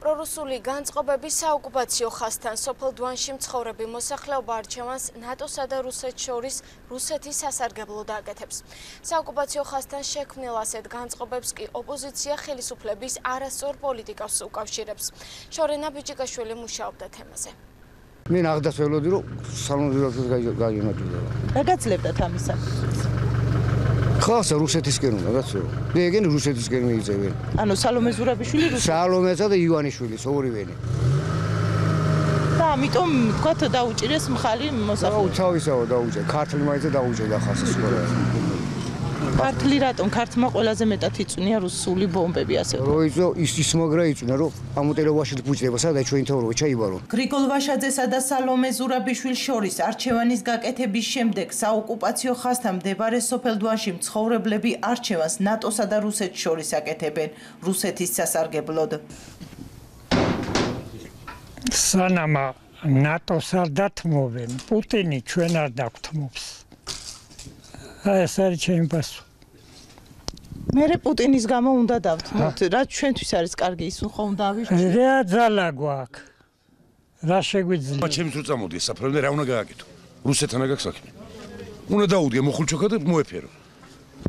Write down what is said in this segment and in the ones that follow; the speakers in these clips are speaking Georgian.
პრორუსული განწყობების საოკუპაციო ხაზთან სოფელ დვანში მცხოვრები მოსახლეობა არჩევანს ნატოსა და რუსეთს შორის რუსეთის სასარგებლოდ აკეთებს. საოკუპაციო ხაზთან შექმნილ ასეთ განწყობებს კი ოპოზიცია ხელისუფლების არასწორ პოლიტიკას უკავშირებს. შორენა ბიჭიკაშვილი მუშაობდა თემაზე. მე ნახდა ველოდი რომ სალონზურას გაიგონებია. რა გაძლევდათ ამის საფუძველს? ხალხს რუსეთისკენ უნდა გაცეო. მე ეგენ რუსეთისკენ მიიწევენ. ანუ სალომე ზურაბიშვილი სალომეცა და ივანიშვილის ორივენი. და ამიტომ თქვათ დაუჭირეს მხარი მოსახლეობას. თავისაო დაუჭე, ქართლი მაინც დაუჭერდა ხალხს სკოლა. ქართლი რატომ ქართლმა ყველაზე მეტად იწვნია რუსული ბომბები ასე. როიწო ის მაგრა იწვნა რომ ამოტელობაში გუჭდება სადაც ჩვენ თავრობა ჩაიბარო. გრიგოლ ვაშაძესა და სალომე ზურაბიშვილს შორის არჩევანის გაკეთების შემდეგ საოკუპაციო ხაზთან მდებარე სოფელ დვანში მცხოვრებლები არჩევანს ნატოსა და რუსეთს შორის აკეთებენ რუსეთის სასარგებლოდ. სანამ ნატოს არ დათმობენ, პუტინი ჩვენ არ დაგთმობს. ეს არის ჩემი პასუხი. მერე პუტინის გამო უნდა დავთმოთ, რაც ჩვენთვის არის კარგი, ის ხომ დავიშვათ. რა ძალა გვაქვს? რა შეგვიძლია? ჩემს რო წამოდი საფრთხე რა უნდა გააკეთო? რუსეთთან აქვს საქმე. უნდა დაუდგე მოხულჩოქა და მოეფერო.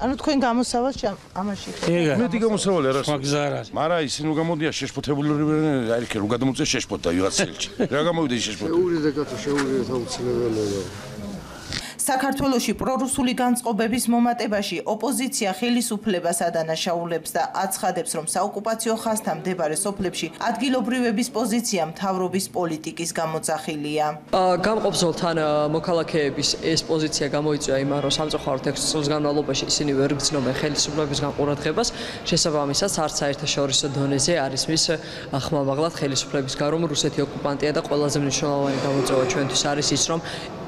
ანუ თქვენ გამოსავალს ამაში. მეტი გამოსავალი არ არის. მაგზა არ არის. მარა ისინი რო გამოდიან შეშფოთებული აი ხო გადამოწე შეშფოთდა ვიღაც წელში. რა გამოვიდა ის შეშფოთდა? შეურიდეთ აუცილებელია. საქართველოში პრორუსული განწყობების მომატებაში ოპოზიცია ხელისუფლებას ადანაშაულებს და აცხადებს, რომ საოკუპაციო ხაზთან მდებარე სოფლებში ადგილობრივების პოზიცია მთავრობის პოლიტიკის გამოძახილია. გამყოფზოლთან მოქალაქეების ეს პოზიცია გამოიწვია იმან, რომ სამწუხაროდ 6 წლის განმავლობაში ისინი ვერ გრძნობენ ხელისუფლებისგან ყურადღებას, შესაბამისად არც საერთაშორისო დონეზე არის მის ხმამაღლად ხელისუფლების გარომ რუსეთი ოკუპანტია და ყველაზე მნიშვნელოვანი გამოწვევა ჩვენთვის არის ის, რომ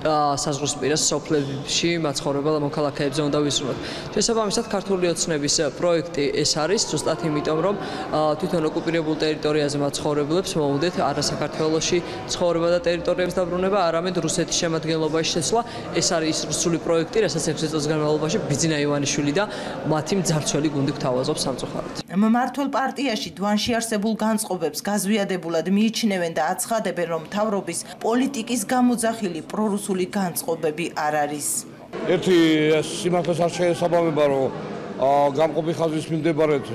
საზღვრისპირა სოფლებში მაცხოვრებელ მოქალაქეებზე უნდა ვისურვოთ. შესაბამისად ქართული ოცნების პროექტი ეს არის ზუსტად იმიტომ, რომ თვითონ ოკუპირებულ ტერიტორიაზე მაცხოვრებლებს მოუნდეთ არა საქართველოში ცხოვრება და ტერიტორიების დაბრუნება, არამედ რუსეთის შემადგენლობაში შეცვლა. ეს არის ის რუსული პროექტი, რასაც 6 წელს განმავლობაში ბიძინა ივანიშვილი და მათი მძარცველი გუნდი გთავაზობს სამწუხაროდ. მმართველ პარტიაში დვანში არსებულ განწყობებს გაზვიადებულად მიიჩნევენ და აცხადებენ, რომ მთავრობის პოლიტიკის გამოძახილი პრორუსული განწყობები არ არის. ერთი სიმართლეს არ შეესაბამება, რომ გამყოფი ხაზის მიმდებარედ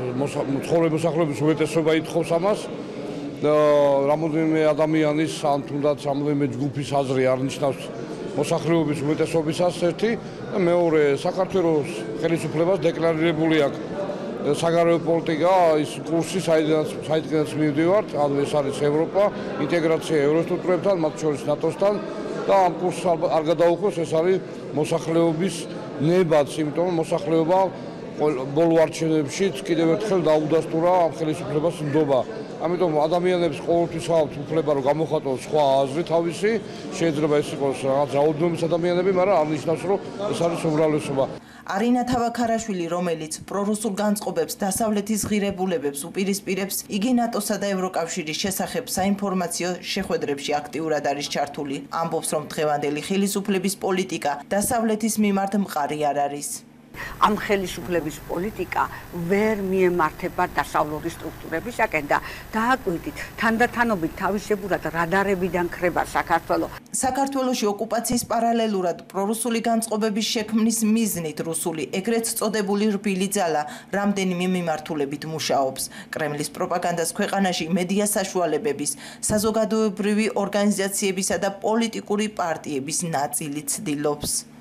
მოსახლეობის უმეტესობა ითხოვს ამას. რამოდენიმე ადამიანის ან თუნდაც რამოდენიმე ჯგუფის აზრი არ ნიშნავს მოსახლეობის უმეტესობისას ერთი და მეორე საქართველოს ხელისუფლებას დეკლარირებული აქვს საგარეო პოლიტიკა ის კურსი საიდანაც მივდივართ, ანუ ეს არის ევროპა, ინტეგრაცია ევროსტრუქტურებთან, მათ შორის ნატოსთან. და ამ კურსს არ გადაუხოს ეს არის მოსახლეობის ნებაც, იმიტომ რომ მოსახლეობა ბოლო არჩევნებშიც კიდევ ერთხელ დაუდასტურა ამ ხელისუფლებას ნდობა. ამიტომ ადამიანებს ყოველთვის აქვს უფლება რომ გამოხატოს სხვა აზრი თავისი, შეიძლება ეს იყოს რაღაც რაოდენობის ადამიანები, მაგრამ არ ნიშნავს რომ ეს არის უმრავლესობა. არინა თავაქარაშვილი, რომელიც პრორუსულ განწყობებს დასავლეთის ღირებულებებს უპირისპირებს, იგი ნატოსა და ევროკავშირის შესახებ საინფორმაციო შეხვედრებში აქტიურად არის ჩართული. ამბობს, რომ დღევანდელი ხელისუფლების პოლიტიკა დასავლეთის მიმართ მყარი არ არის. ამ ხელისუფლების პოლიტიკა ვერ მიემართება დასავლური სტრუქტურებისაკენ და დააკვირდით თანდათანობით თავისებურად რადარებიდან ქრება საქართველოს. საქართველოში ოკუპაციის პარალელურად პრორუსული განწყობების შექმნის მიზნით რუსული ეგრეთ წოდებული რბილი ძალა რამდენიმე მიმართულებით მუშაობს. კრემლის პროპაგანდას ქვეყანაში მედია საშუალებების, საზოგადოებრივი ორგანიზაციებისა და პოლიტიკური პარტიების ნაწილი ცდილობს.